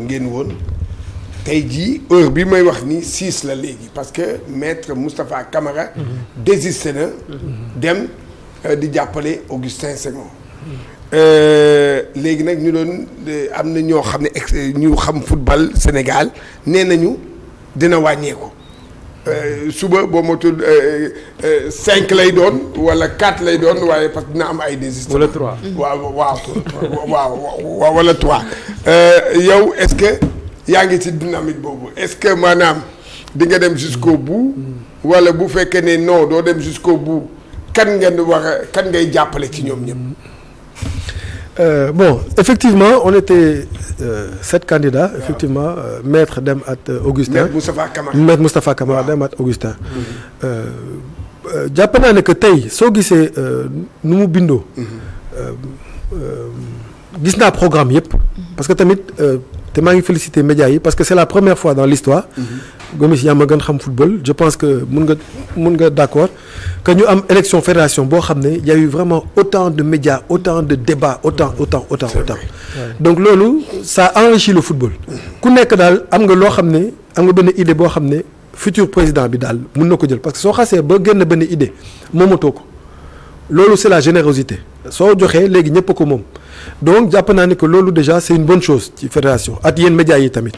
[SPEAKER 1] ngeen woon tey jii heure bi may wax ni 6 la léegi parce que maître Moustapha Camara désisté na dem di jàppale Augustin Senghor léegi nag ñu doon am na ñoo xam ne ñu xam football Sénégal nee nañu dina wàññeeku suba boo motul 5 lay doon wala 4 lay doon waaye parce que dina am ay désistements.
[SPEAKER 4] wala 3.
[SPEAKER 1] waaw wala 3 yow est-ce que yaa ngi ci dynamique boobu est-ce que maanaam di nga dem jusqu'au bout wala bu fekkee ne non doo dem jusqu'au bout kan ngay jàppale ci ñoom ñëpp.
[SPEAKER 2] Bon, effectivement, on était 7 candidats, effectivement, Maître Demat Augustin. Maître Moustapha Camara, Demat Augustin. jàpp naa ne que tey soo gisee nu mu bindoo. gis naa programme yëpp. parce que tamit te maa ngi féliciter médias yi parce que c'est la première fois dans l'histoire Gomis yaa ma gën xam football je pense que mun nga d'accord que ñu am élection fédération boo xam ne y a eu vraiment autant de médias autant de débats autant. donc loolu ça enrichit le football. ku nekk daal am nga loo xam ne am nga benn idée boo xam ne futur président bi daal mun na ko jël parce que soo xasee ba génn benn idée moomatoo ko loolu c'est la générosité soo joxee léegi ñëpp ko moom. donc jàpp naa ne que loolu déjà c'est une bonne chose ci fédération ak yéen médias yi tamit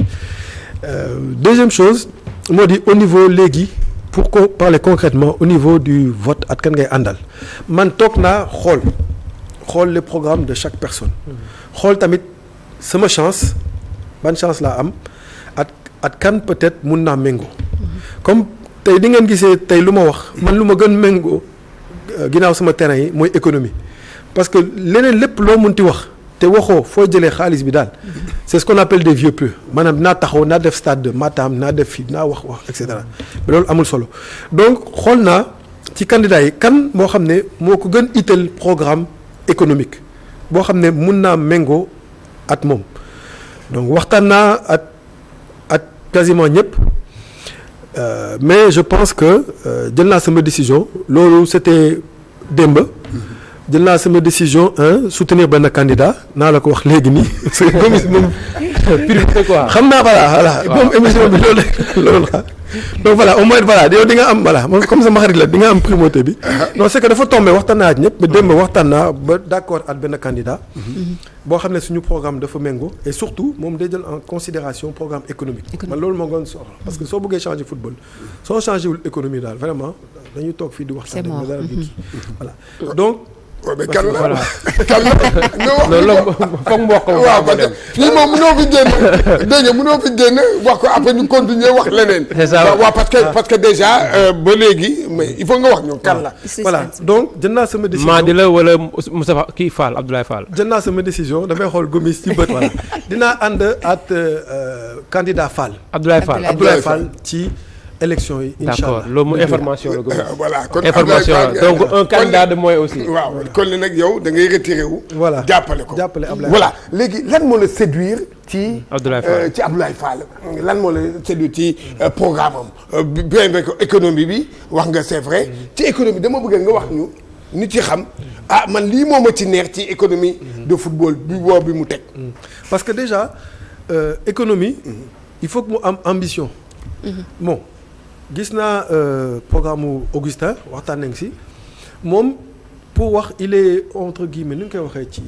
[SPEAKER 2] deuxième chose moo di au niveau léegi pour ko parler concrètement au niveau du vote ak kan ngay àndal man toog naa xool les programmes de chaque personne xool tamit sama chance ban chance laa am ak kan peut-être mun naa méngoo comme tey di ngeen gisee tey lu ma wax man lu ma gën méngoo ginnaaw sama terrain yi mooy économie parce que leneen lépp loo munti wax te waxoo foo jëlee xaalis bi daal c'est ce qu'on appelle des vieux pieux maanaam naa taxaw naa def stade de Matam naa def fii naa wax et cetera mais loolu amul solo donc xool naa ci candidats yi kan moo xam ne moo ko gën itteel programme économique boo xam ne mun naa méngoo at moom donc waxtaan naa at quasiment ñëpp mais je pense que jël naa sama décision loolu c'était démb. jël naa sama décision soutenir benn candidat naa la ko wax léegi nii parce que Gomis moom xam naa voilà moom émission bi loolu la donc voilà au moins voilà yow di nga am voilà moom comme sama xarit la di nga am primauté bi non c'est que dafa tombé waxtaan naa ak ñëpp ba démb waxtaan naa ba d'accord ak benn candidat boo xam ne suñu programme dafa méngoo et surtout moom day jël en considération programme économique man loolu moo gën soxla parce que soo bëggee changer football soo changé wul économie daal vraiment dañuy toog fii di waxtaan dara du kii voilà donc
[SPEAKER 1] mais kan la
[SPEAKER 4] voilà
[SPEAKER 1] kan la
[SPEAKER 4] loolu foog mboq
[SPEAKER 1] waaw parce que fii moom mënoo fi génn dégg nga mënoo fi génn wax ko après ñu continuer wax leneen.
[SPEAKER 4] c'est ça
[SPEAKER 1] waaw parce que déjà ba léegi mais il faut nga wax ñu kan la.
[SPEAKER 2] voilà donc jël naa sama décision
[SPEAKER 4] Madi la wala Moustapha kii Fall Abdoulaye Fall.
[SPEAKER 2] jël naa sama décision damay xool Gomis ci bët voilà dinaa ànd ak candidat Fall. Abdoulaye Fall ci. élection yi incha allah
[SPEAKER 4] d'accord loolu mooy information la gën
[SPEAKER 1] voilà kon
[SPEAKER 4] information la donc un candidat de moins aussi.
[SPEAKER 1] waaw kon nag yow da ngay retiré wu.
[SPEAKER 2] voilà
[SPEAKER 1] jàppale ko
[SPEAKER 2] Abdoulaye
[SPEAKER 1] voilà léegi lan moo la séduire ci.
[SPEAKER 4] Abdoulaye Fall
[SPEAKER 1] lan moo la séduire ci programme am bien vrai que économie bi wax nga c'est vrai ci économie dama bëgg nga wax ñu nit ci xam man lii moo ma ci neex ci économie de football bi mu teg.
[SPEAKER 2] parce que déjà économie il faut que mu am ambition. bon. gis naa programme Augustin waxtaan nañ si moom pour wax il est entre guillemets ni ñu koy waxee ci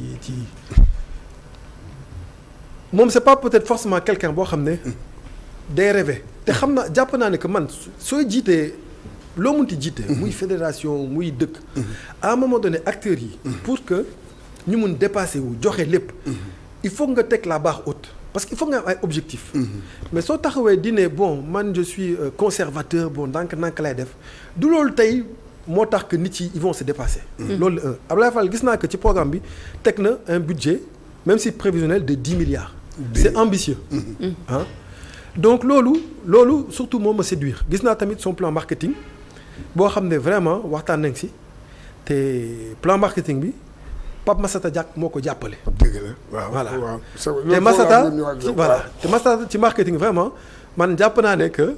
[SPEAKER 2] moom c'est pas peut-être forcément quelqu'un boo xam ne day rêver te xam naa jàpp naa ne que man sooy jiitee loo munti jiite muy fédération muy dëkk à un moment donné acteurs yi pour que ñu mun dépasser wu joxe lépp il faut nga teg la barre haute parce qu'il faut nga am ay objectifs. mais soo taxawee di ne bon man je suis conservateur bon ndànk lay def du loolu tey moo tax que nit yi ils vont se dépasser. loolu Abdoulaye Fall gis naa que ci programme bi teg na un budget même si prévisionnel de 10 milliards. c'est ambitieux. donc loolu surtout moo ma séduire gis naa tamit son plan marketing boo xam ne vraiment waxtaan nañ si te plan marketing bi. Pape Massata Diack moo ko jàppale.
[SPEAKER 1] dëgg la waaw
[SPEAKER 2] voilà
[SPEAKER 1] te
[SPEAKER 2] Massata ci marketing vraiment man jàpp naa ne que.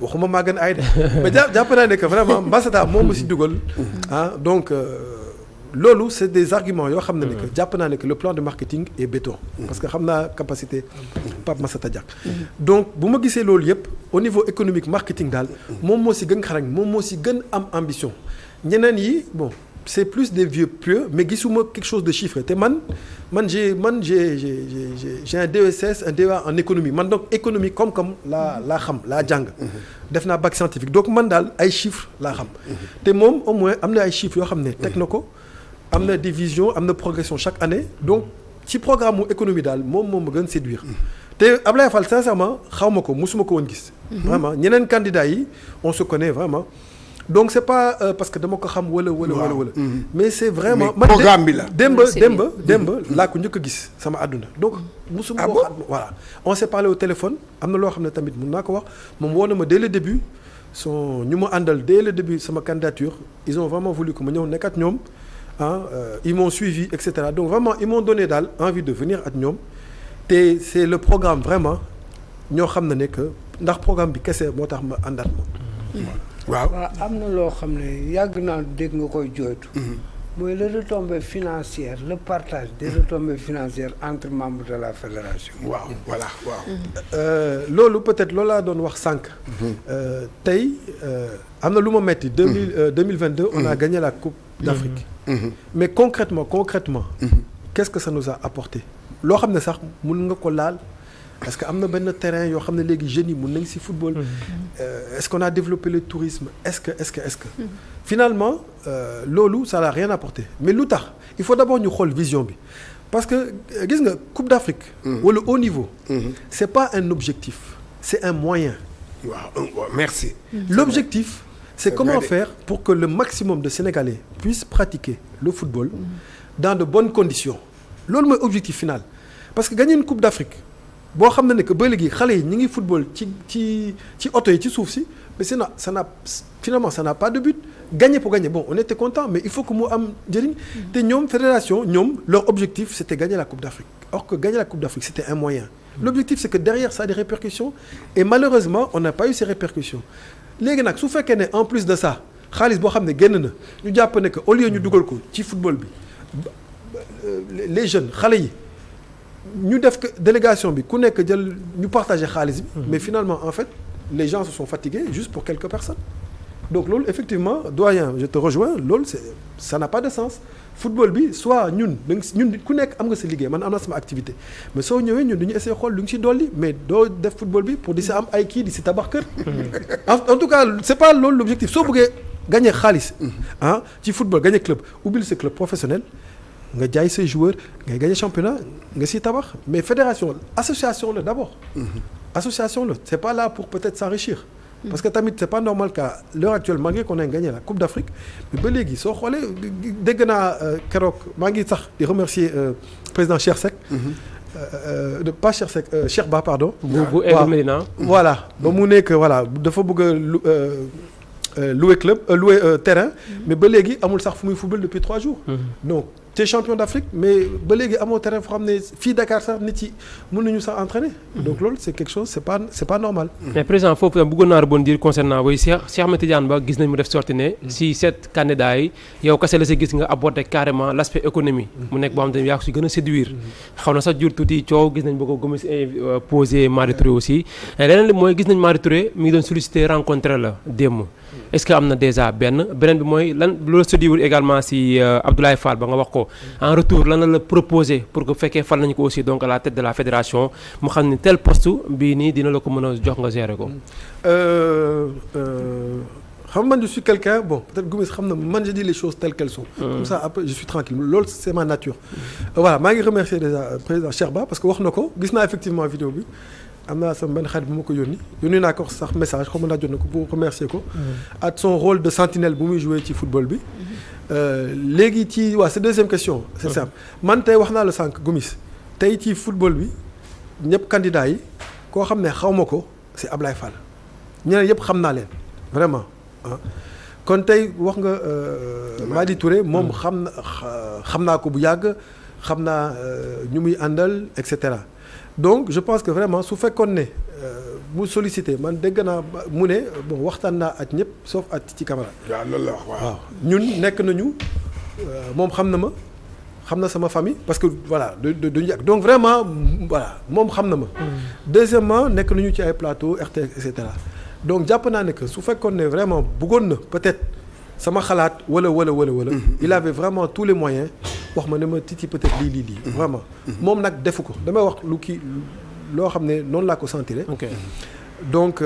[SPEAKER 2] waxuma maa gën ay de mais jàpp naa ne que vraiment Massata moom ma si dugal. donc loolu c'est des arguments yoo xam ne que jàpp naa ne que le plan de marketing est béton. parce que xam naa capacité Pape Massata Diack. donc bu ma gisee loolu yëpp au niveau économique marketing daal moom moo si gën xarañ moom moo si gën am ambition ñeneen yi bon. c'est plus des vieux pieux mais gisuma quelque chose de chiffré te man j'ai un DESS un DEA en économie man donc économie comme laa xam laa jàng def naa bac scientifique donc man daal ay chiffres laa xam te moom au moins am na ay chiffres yoo xam ne teg na ko am na division am na progression chaque année donc ci programme mu économie daal moom ma gën séduire te Ablaye Fall sincèrement xaw ma ko musuma ko woon gis vraiment ñeneen candidats yi on se connaît vraiment donc c'est pas parce que dama ko xam wala mais c'est vraiment
[SPEAKER 1] man programme bi la
[SPEAKER 2] démb laa ko njëkk a gis sama àdduna donc musuma ko voilà on s'est parlé au téléphone am na loo xam ne tamit mun naa ko wax moom woo na ma dès le début ñu ma àndal dès le début sama candidature ils ont vraiment voulu que ma ñëw nekk ak ñoom ils m'ont suivi et cetera donc vraiment ils m'ont donné daal envie de venir ak ñoom te c'est le programme vraiment ñoo xam ne que ndax programme bi kese moo tax ma àndaat moom
[SPEAKER 1] waaw
[SPEAKER 5] am na loo xam ne yàgg naa dégg nga koy jooytu mooy les retombées financières le partage des retombées financières entre membres de la fédération
[SPEAKER 1] waaw voilà waaw
[SPEAKER 2] loolu peut-être loolu laa doon wax sànq tey am na lu ma metti 2022 on a gagné la Coupe d'Afrique mais concrètement qu'est-ce que ça nous a apporté loo xam ne sax mun nga ko laal parce que am na benn terrain yoo xam ne léegi jeunes yi mun nañ ci football est-ce qu'on a développé le tourisme est-ce que finalement loolu ça n'a rien apporté mais lu tax il faut d'abord ñu xool vision bi parce que gis nga Coupe d'Afrique wala haut niveau c'est pas un objectif c'est un moyen
[SPEAKER 1] waaw merci
[SPEAKER 2] l'objectif c'est comment faire pour que le maximum de Sénégalais puissent pratiquer le football dans de bonnes conditions loolu mooy objectif final parce que gagner une Coupe d'Afrique boo xam ne que ba léegi xale yi ñi ngi football ci oto yi ci suuf si mais finalement ça n'a pas de but gagner pour gagner bon on était content mais il faut que mu am njëriñ te ñoom fédération leur objectif c'était gagner la Coupe d'Afrique or que gagner la Coupe d'Afrique c'était un moyen l'objectif c'est que derrière ça a des répercussions et malheureusement on n'a pas eu ces répercussions léegi nag su fekkee ne en plus de ça xaalis boo xam ne génn na ñu jàpp ne que au lieu ñu dugal ko ci football bi les jeunes xale yi ñu def que délégation bi ku nekk jël ñu partager xaalis bi mais finalement en fait les gens se sont fatigués juste pour quelques personnes donc loolu effectivement doyen je te rejoins loolu ça n'a pas de sens football bi soit ñun ku nekk am nga sa liggéey man am na sama activité mais soo ñëwee ñun dañu essayer xool lu ngi ci dolli mais doo def football bi pour di si am ay kii di si tabax kër en tout cas c'est pas loolu l'objectif soo bëggee gagner xaalis ci football gagner club ubbil sa club professionnel nga jaay say joueurs ngay gagner championnat nga siy tabax mais fédération association la d'abord association la c'est pas là pour peut-être s'enrichir parce que tamit c'est pas normal qu'à l'heure actuelle malgré qu'on ait gagné la Coupe d'Afrique mais ba léegi soo xoolee dégg naa keroog maa ngi sax di remercier président Cheikh Seck pas Cheikh Seck Cheikh Ba pardon
[SPEAKER 4] bu Aigle Médina
[SPEAKER 2] voilà ba mu nekk voilà dafa bëgg a louer club louer terrain mais ba léegi amul sax fu muy football depuis 3 jours donc t'es champion d'Afrique mais ba léegi amoo terrain foo xam ne fii Dakar sax nit yi mën nañu sax entraîner donc loolu c'est quelque chose c'est pas normal
[SPEAKER 4] mais président foofu tam bëggoon naa rebondir concernant booy Cheikh Ahmed Tidiane Ba gis nañ mu def sorti ne si 7 candidats yi yow kese la si gis nga aborder carrément l'aspect économie mu nekk boo xam te ne yaa ko si gën a séduire xaw na sax jur tuuti coow gis nañ ba ko Gomis posé Madi Touré aussi leneen li mooy gis nañ Madi Touré mi ngi doon solliciter rencontrer la démb est-ce que am na déjà beneen bi mooy lan loolu séduire également si Abdoulaye Fall ba nga wax ko en retour lan la proposer pour que fekkee fal nañu ko aussi donc à la tête de la fédération mu xam ni tel poste bii nii dina la ko mën a jox nga gérer ko.
[SPEAKER 2] xam man je suis quelqu'un bon peut-être Gomis xam na man je dis les choses telles qu'elles sont. Comme ça après je suis tranquille loolu c'est ma nature. Voilà maa ngi remercier déjà président Cheikh Ba parce que wax na ko gis naa effectivement vidéo bi. am naa sama benn xarit bu ma ko yónni naa ko sax message xaw ma naa jot na ko pour remercier ko ak son rôle de sentinelle bu muy jouer ci football bi léegi ci c'est deuxième question c'est simple man tey wax naa la sànq Gomis tey ci football bi ñëpp candidats yi koo xam ne xaw ma ko c'est Ablaye Fall ñeneen yëpp xam naa leen vraiment kon tey wax nga Madi Touré moom xam naa ko bu yàgg xam naa ñu muy àndal et cetera donc je pense que vraiment su fekkoon ne mu sollicité man dégg naa mu ne bon waxtaan naa ak ñëpp sauf ak ci Camara.
[SPEAKER 1] waaw loolu la wax waaw.
[SPEAKER 2] ñun nekk nañu moom xam na ma xam na sama famille parce que voilà duñu yàgg donc vraiment voilà moom xam na ma. deuxièmement nekk nañu ci ay plateau RTS et cetera donc jàpp naa ne que su fekkoon ne vraiment bëggoon na peut-être sama xalaat wala. il avait vraiment tous les moyens wax ma ne ma Titi peut-être lii. vraiment moom nag defu ko damay wax lu kii loo xam ne noonu laa ko sentir. Donc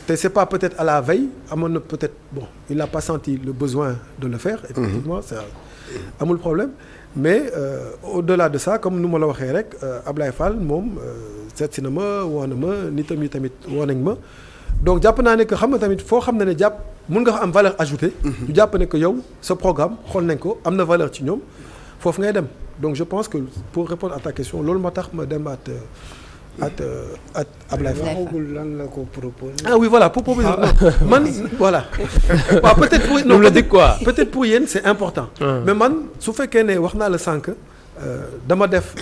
[SPEAKER 2] te c'est pas peut-être à la veille amoon na peut-être il n'a pas senti le besoin de le faire. effectivement ça amul problème mais au-delà de ça comme nu ma la waxee rek Ablaye Fall moom seet si na ma woo na ma nitam yi tamit woo nañ ma. donc jàpp naa ne que xam nga tamit foo xam ne jàpp mun nga fa am valeur ajoutée. ñu jàpp ne que yow sa programme xool nañ ko am na valeur ci ñoom foofu ngay dem donc je pense que pour répondre à ta question loolu moo tax ma dem at Ablaye Fall.
[SPEAKER 5] waxagul lan la ko proposé.
[SPEAKER 2] ah oui voilà pour proposer man voilà. waaw peut-être pour non peut-être pour yéen c'est important. mais man su fekkee ne wax naa la sànq dama def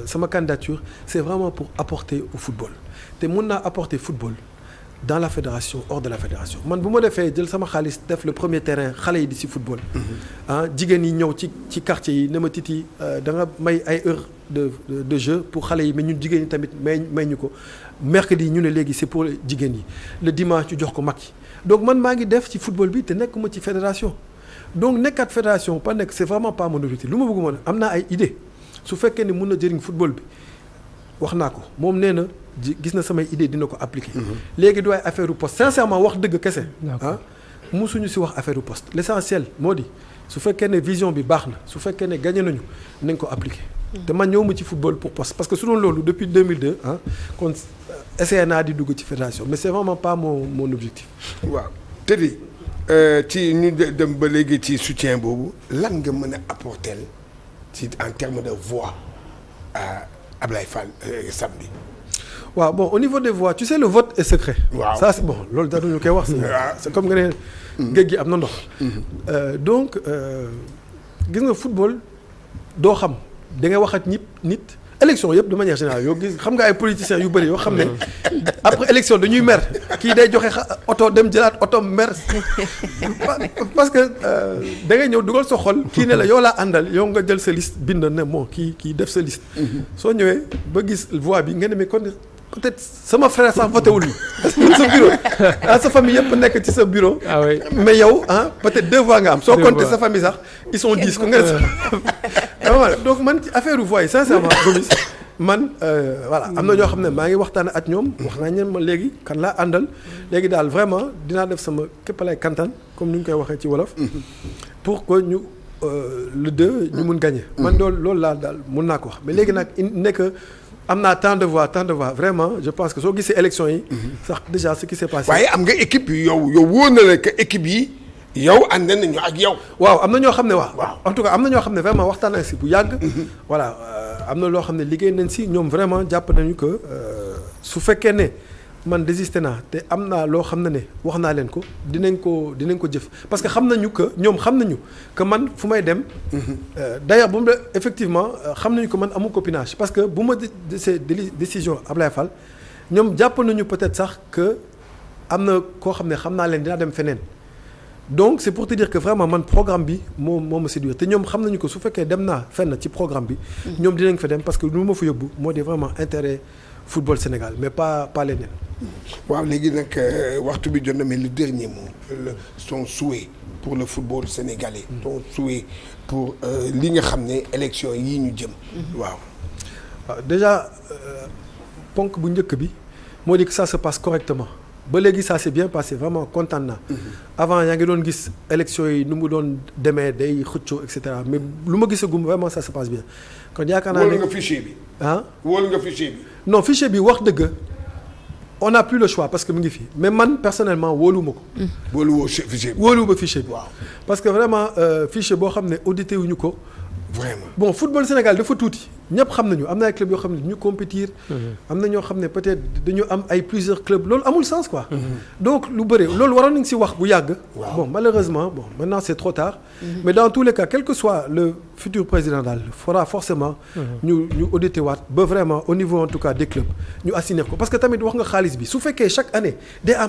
[SPEAKER 2] sama candidature c'est vraiment pour apporter au football te mun naa apporter football. dans la fédération hors de la fédération man bu ma defee jël sama xaalis def le premier terrain xale yi di ci football. jigéen yi ñëw ci quartier yi ne ma Titi da nga may ay heures de jeu pour xale yi mais ñun jigéen ñi tamit may ñu ko mercredi ñu ne léegi c'est pour jigéen yi le dimanche ñu jox ko mag yi donc man maa ngi def ci football bi te nekkuma ci fédération donc nekkaat fédération pas nekk c'est vraiment pas mon objectif lu ma bëgg moon am naa ay idée su fekkee ne mun na jëriñ football bi wax naa ko moom nee na gis na samay idée dina ko appliquer. léegi du ay affaire u poste sincèrement wax dëgg kese. musuñu ci wax affaire u poste l'essentiel moo di su fekkee ne vision bi baax na su fekkee ne gagné nañu nañ ko appliquer. te man ñëw ma ci football pour poste parce que su doon loolu depuis 2002 kon essayé naa di dugg ci fédération mais c'est vraiment pas mon objectif.
[SPEAKER 1] waaw Teddy ci ñu dem ba léegi ci soutien boobu lan nga mën a apporter ci en termes de voix à Ablaye Fall samedi.
[SPEAKER 2] waaw bon au niveau des voix tu sais le vote est secret.
[SPEAKER 1] waaw
[SPEAKER 2] ça c'est bon loolu daal ñu koy wax. c'est comme nga ne géej gi am na ndox. donc gis nga football doo xam da ngay wax ak nit élection yëpp de manière générale yoo gis xam nga ay politiciens yu bëri yoo xam ne après élection dañuy mer kii day joxe oto dem jëlaat oto mer parce que da ngay ñëw dugal sa xol kii ne la yow laa àndal yow nga jël sa liste bind ne bon kii def sa liste. soo ñëwee ba gis voix bi nga ne mais kon peut-être sama frère sax voté wul sa bureau sa famille yëpp nekk ci sa bureau.
[SPEAKER 4] ah oui
[SPEAKER 2] mais yow peut-être 2 voix nga am. soo compter sa famille sax ils sont 10 ko nga donc man ci affaire voix yi sincèrement Gomis man voilà am na ñoo xam ne maa ngi waxtaan ak ñoom wax naa ñeen ma léegi kan laa àndal léegi daal vraiment dinaa def sama képp lay kantan comme ni ñu koy waxee ci wolof pour que ñu le 2 ñu mun gagner man loolu laa daal mun naa ko wax mais léegi nag nekk am naa tant de voix vraiment je pense que soo gisee élection yi sax déjà ce qui s'est passé
[SPEAKER 1] waaye am nga équipe yi yow wóor na la que équipe yi yow ànd nañu ak yow.
[SPEAKER 2] waaw am na ñoo xam ne waaw en tout cas am na ñoo xam ne vraiment waxtaan nañ si bu yàgg. voilà am na loo xam ne liggéey nañ si ñoom vraiment jàpp nañu que su fekkee ne man désisté naa te am naa loo xam ne wax naa leen ko dinañ ko jëf parce que xam nañu que ñoom xam nañu que man fu may dem. d'ailleurs bu mu effectivement xam nañu que man amul copinage parce que bu ma desee décision Ablaye Fall ñoom jàpp nañu peut-être sax que am na koo xam ne xam naa leen dinaa dem feneen. donc c'est pour te dire que vraiment man programme bi moo ma séduire te ñoom xam nañu ko su fekkee dem naa fenn ci programme bi. ñoom dinañ fa dem parce que lu ma fa yóbbu moo di vraiment intérêt football Sénégal mais pas leneen.
[SPEAKER 1] waaw léegi nag waxtu bi jot na mais le dernier mot son souhait pour le football sénégalais. son souhait pour li nga xam ne élection yii ñu jëm. waaw
[SPEAKER 2] déjà ponk bu njëkk bi moo di que ça se passe correctement. ba léegi ça s'est bien passé vraiment kontaan naa. avant yaa ngi doon gis élection yi nu mu doon demee day xëccoo et cetera mais lu ma gisagum vraiment ça se passe bien. kon yaakaar naa ne
[SPEAKER 1] wóolu nga fichier bi. wóolu nga fichier bi.
[SPEAKER 2] non fichier bi wax dëgg on n'a plus le choix parce que mu ngi fi mais man personnellement wóoluwuma ko.
[SPEAKER 1] wóoluwoo fichier bi.
[SPEAKER 2] wóoluwuma fichier bi.
[SPEAKER 1] waaw
[SPEAKER 2] parce que vraiment fichier boo xam ne audité wuñu ko.
[SPEAKER 1] vraiment
[SPEAKER 2] bon football Sénégal dafa tuuti ñëpp xam nañu am na ay clubs yoo xam ne dañu compétir. am na ñoo xam ne peut-être dañu am ay plusieurs clubs loolu amul sens quoi. donc lu bëri loolu waroon nañu ci wax bu yàgg. bon malheureusement maintenant c'est trop tard. mais dans tous les cas quel que soit le futur président daal faudra forcément. ñu auditer waat ba vraiment au niveau en tout cas des clubs ñu assainir ko parce que tamit wax nga xaalis bi su fekkee chaque année day am.